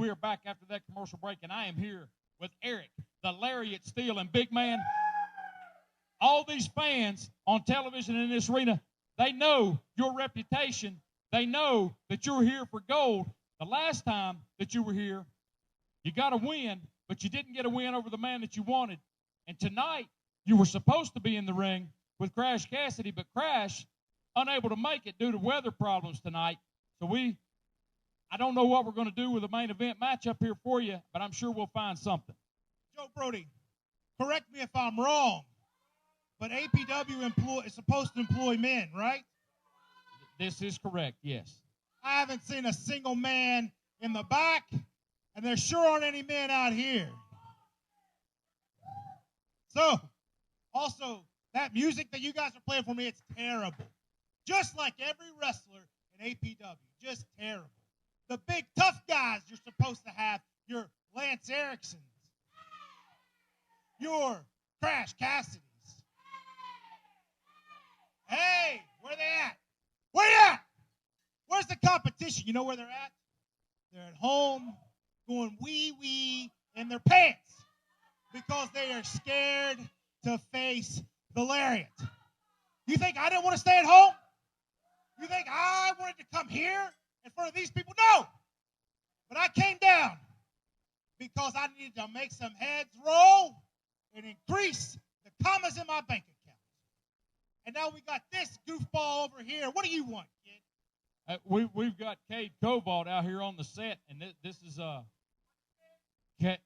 we are back after that commercial break, and I am here with Eric, the Lariat Steele. And big man, all these fans on television in this arena, they know your reputation. They know that you're here for gold. The last time that you were here, you got a win, but you didn't get a win over the man that you wanted. And tonight, you were supposed to be in the ring with Crash Cassidy, but Crash unable to make it due to weather problems tonight. So I don't know what we're going to do with the main event matchup here for you, but I'm sure we'll find something. Joe Brody, correct me if I'm wrong, but APW is supposed to employ men, right? This is correct, yes. I haven't seen a single man in the back, and there sure aren't any men out here. So, also, that music that you guys are playing for me, it's terrible. Just like every wrestler in APW, just terrible. The big tough guys you're supposed to have, your Lance Ericksons, your Crash Cassidys. Hey, where they at? Where you at? Where's the competition? You know where they're at? They're at home going wee-wee in their pants because they are scared to face the Lariat. You think I didn't want to stay at home? You think I wanted to come here in front of these people? No. But I came down because I needed to make some heads roll and increase the commas in my bank account. And now we got this goofball over here. What do you want, kid? We've got Kadd Covalt out here on the set, and this is Kadd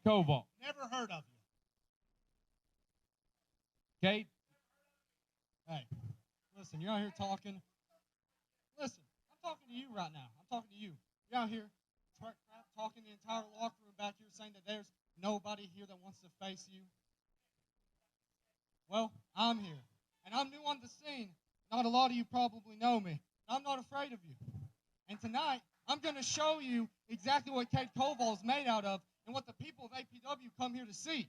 Covalt. Never heard of you. Kadd? Hey, listen, you're out here talking. Listen, I'm talking to you right now. I'm talking to you. You're out here talking the entire locker room back here saying that there's nobody here that wants to face you. Well, I'm here, and I'm new on the scene. Not a lot of you probably know me. I'm not afraid of you. And tonight, I'm going to show you exactly what Kadd Covalt is made out of and what the people of APW come here to see.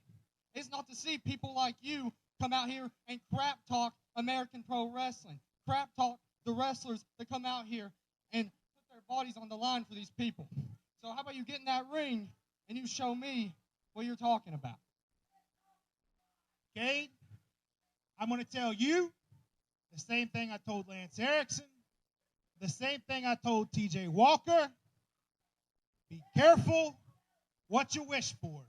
It's not to see people like you come out here and crap talk American pro wrestling. Crap talk the wrestlers that come out here and put their bodies on the line for these people. So how about you get in that ring and you show me what you're talking about? Kadd, I'm going to tell you the same thing I told Lance Erickson, the same thing I told TJ Walker. Be careful what you wish for,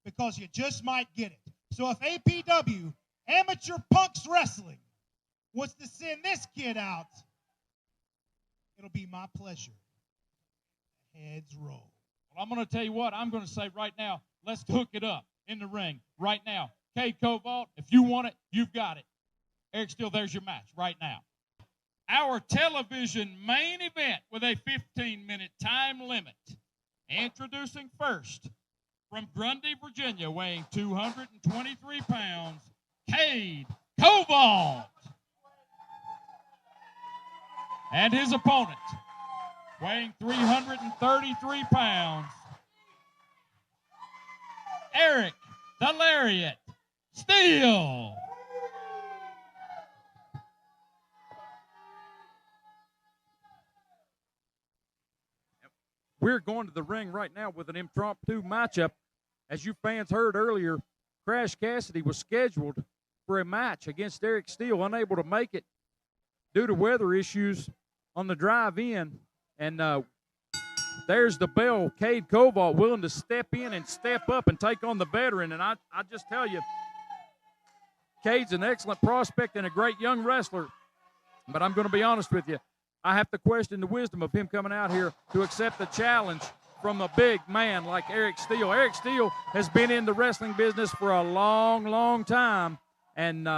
because you just might get it. So if APW, Amateur Punks Wrestling, wants to send this kid out, it'll be my pleasure. Heads roll. Well, I'm going to tell you what I'm going to say right now. Let's hook it up in the ring right now. Kadd Covalt, if you want it, you've got it. Eric Steele, there's your match right now. Our television main event with a 15-minute time limit. Introducing first, from Grundy, Virginia, weighing 223 pounds, Kadd Covalt. And his opponent, weighing 333 pounds, Eric the Lariat Steele. We're going to the ring right now with an impromptu matchup. As you fans heard earlier, Crash Cassidy was scheduled for a match against Eric Steele, unable to make it due to weather issues on the drive-in. And there's the bell. Kadd Covalt willing to step in and step up and take on the veteran. And I just tell you, Kadd's an excellent prospect and a great young wrestler. But I'm going to be honest with you. I have to question the wisdom of him coming out here to accept the challenge from a big man like Eric Steele. Eric Steele has been in the wrestling business for a long, long time, and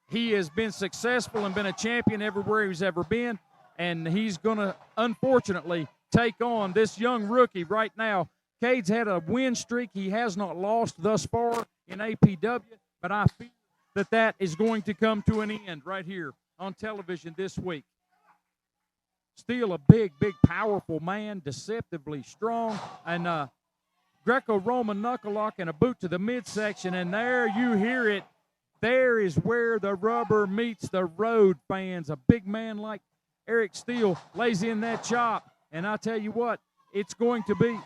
he has been successful and been a champion everywhere he's ever been, and he's going to, unfortunately, take on this young rookie right now. Kadd's had a win streak. He has not lost thus far in APW, but I feel that that is going to come to an end right here on television this week. Steele, a big, powerful man, deceptively strong, and Greco-Roman knuckle lock and a boot to the midsection, and there you hear it. There is where the rubber meets the road, fans. A big man like Eric Steele lays in that chop, and I tell you what, it's going to be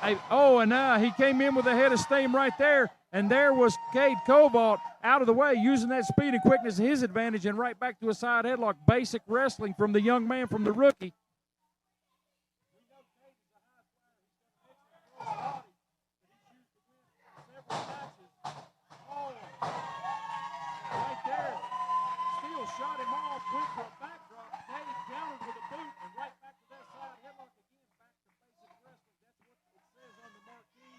And he came in with a head of steam right there. And there was Kadd Covalt out of the way, using that speed and quickness to his advantage, and right back to a side headlock. Basic wrestling from the young man, from the rookie. Right there, Steele shot him off, went for a backdrop. Kadd countered with a boot, and right back to that side headlock again. Back to basic wrestling. That's what it says on the marquee,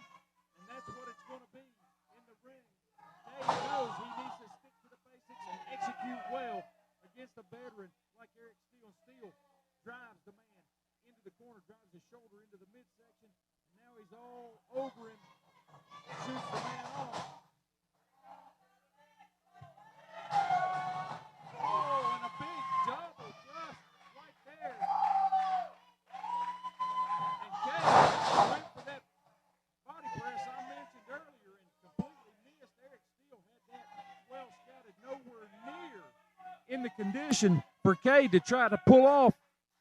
and that's what it's going to be in the ring. Kadd knows he needs to stick to the basics and execute well against a veteran like Eric Steele. Steele drives the man into the corner, drives his shoulder into the midsection, and now he's all over him, shoots the man off. Oh, and a big double just right there. And Kadd went for that body press I mentioned earlier and completely missed. Eric Steele had that well scouted, nowhere near in the condition for Kadd to try to pull off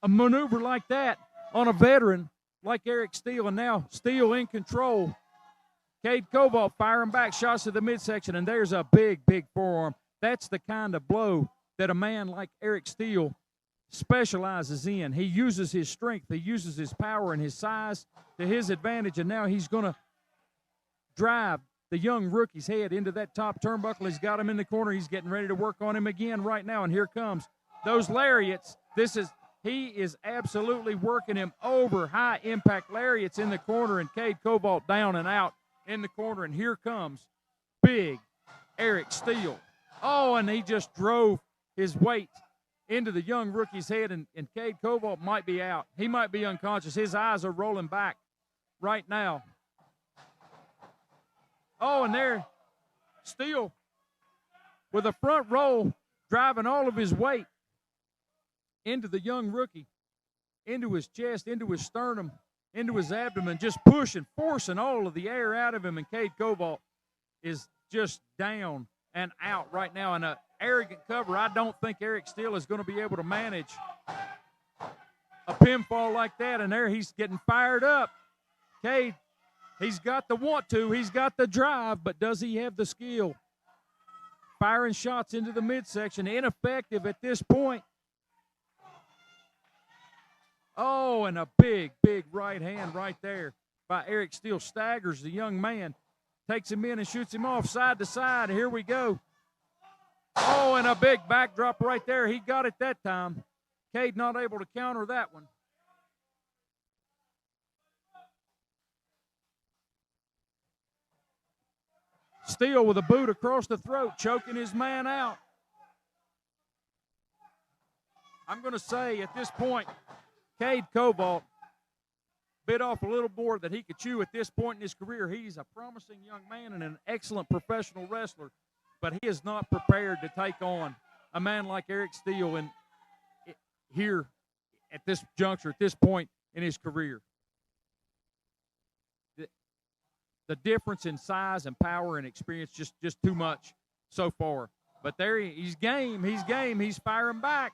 a maneuver like that on a veteran like Eric Steele. And now Steele in control. Kadd Covalt firing back shots to the midsection, and there's a big, big forearm. That's the kind of blow that a man like Eric Steele specializes in. He uses his strength, he uses his power and his size to his advantage, and now he's going to drive the young rookie's head into that top turnbuckle. He's got him in the corner. He's getting ready to work on him again right now, and here comes those lariats. He is absolutely working him over. High impact lariats in the corner, and Kadd Covalt down and out in the corner, and here comes big Eric Steele. Oh, and he just drove his weight into the young rookie's head, and Kadd Covalt might be out. He might be unconscious. His eyes are rolling back right now. Oh, and there, Steele with a front roll, driving all of his weight into the young rookie, into his chest, into his sternum, into his abdomen, just pushing, forcing all of the air out of him, and Kadd Covalt is just down and out right now in an arrogant cover. I don't think Eric Steele is going to be able to manage a pinfall like that, and there he's getting fired up. Kadd, he's got the want to, he's got the drive, but does he have the skill? Firing shots into the midsection, ineffective at this point. Oh, and a big, big right hand right there by Eric Steele. Staggers the young man, takes him in and shoots him off side to side. Here we go. Oh, and a big backdrop right there. He got it that time. Kadd not able to counter that one. Steele with a boot across the throat, choking his man out. I'm going to say at this point, Kadd Covalt bit off a little more that he could chew at this point in his career. He's a promising young man and an excellent professional wrestler, but he is not prepared to take on a man like Eric Steele here at this juncture, at this point in his career. The difference in size and power and experience, just too much so far. But there he's game, he's firing back.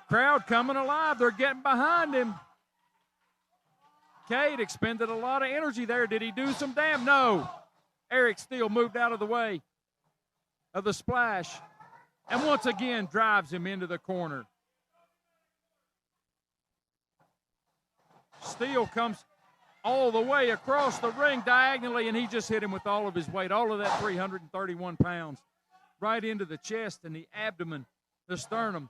Crowd coming alive. They're getting behind him. Kadd expended a lot of energy there. Did he do some damage? No. Eric Steele moved out of the way of the splash and once again drives him into the corner. Steele comes all the way across the ring diagonally, and he just hit him with all of his weight, all of that 331 pounds, right into the chest and the abdomen, the sternum.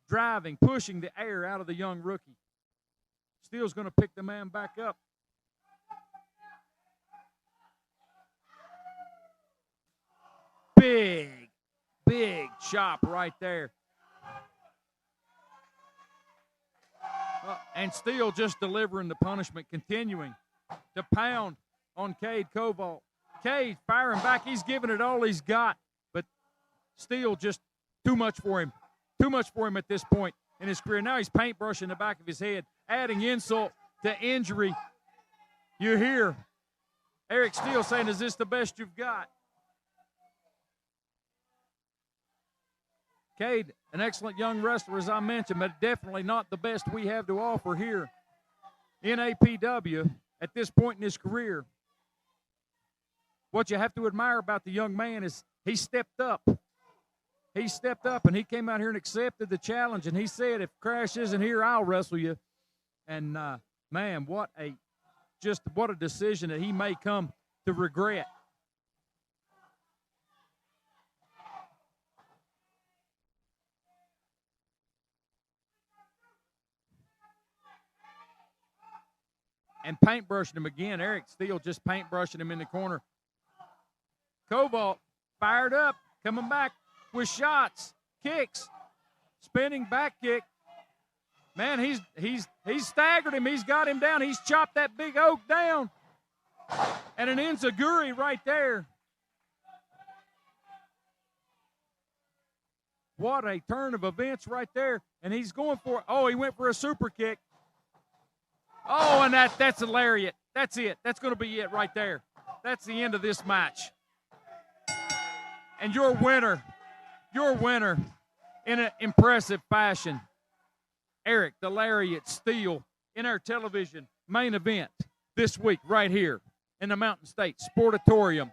Driving, pushing the air out of the young rookie. Steele's going to pick the man back up. Big, big chop right there. And Steele just delivering the punishment, continuing to pound on Kadd Covalt. Kadd firing back. He's giving it all he's got, but Steele just too much for him. Too much for him at this point in his career. Now he's paintbrushing the back of his head, adding insult to injury. You hear Eric Steele saying, "Is this the best you've got?" Kadd An excellent young wrestler, as I mentioned, but definitely not the best we have to offer here in APW at this point in his career. What you have to admire about the young man is he stepped up. He stepped up, and he came out here and accepted the challenge, and he said, if Crash isn't here, I'll wrestle you. And, man, what a decision that he may come to regret. And paintbrushing him again. Eric Steele just paintbrushing him in the corner. Covalt fired up, coming back with shots, kicks, spinning back kick. Man, he's staggered him. He's got him down. He's chopped that big oak down. And an enziguri right there. What a turn of events right there. And he's going for, oh, he went for a super kick. Oh, and that's a lariat. That's it. That's going to be it right there. That's the end of this match. And your winner in an impressive fashion, Eric the Lariat Steele, in our television main event this week right here in the Mountain State Sportatorium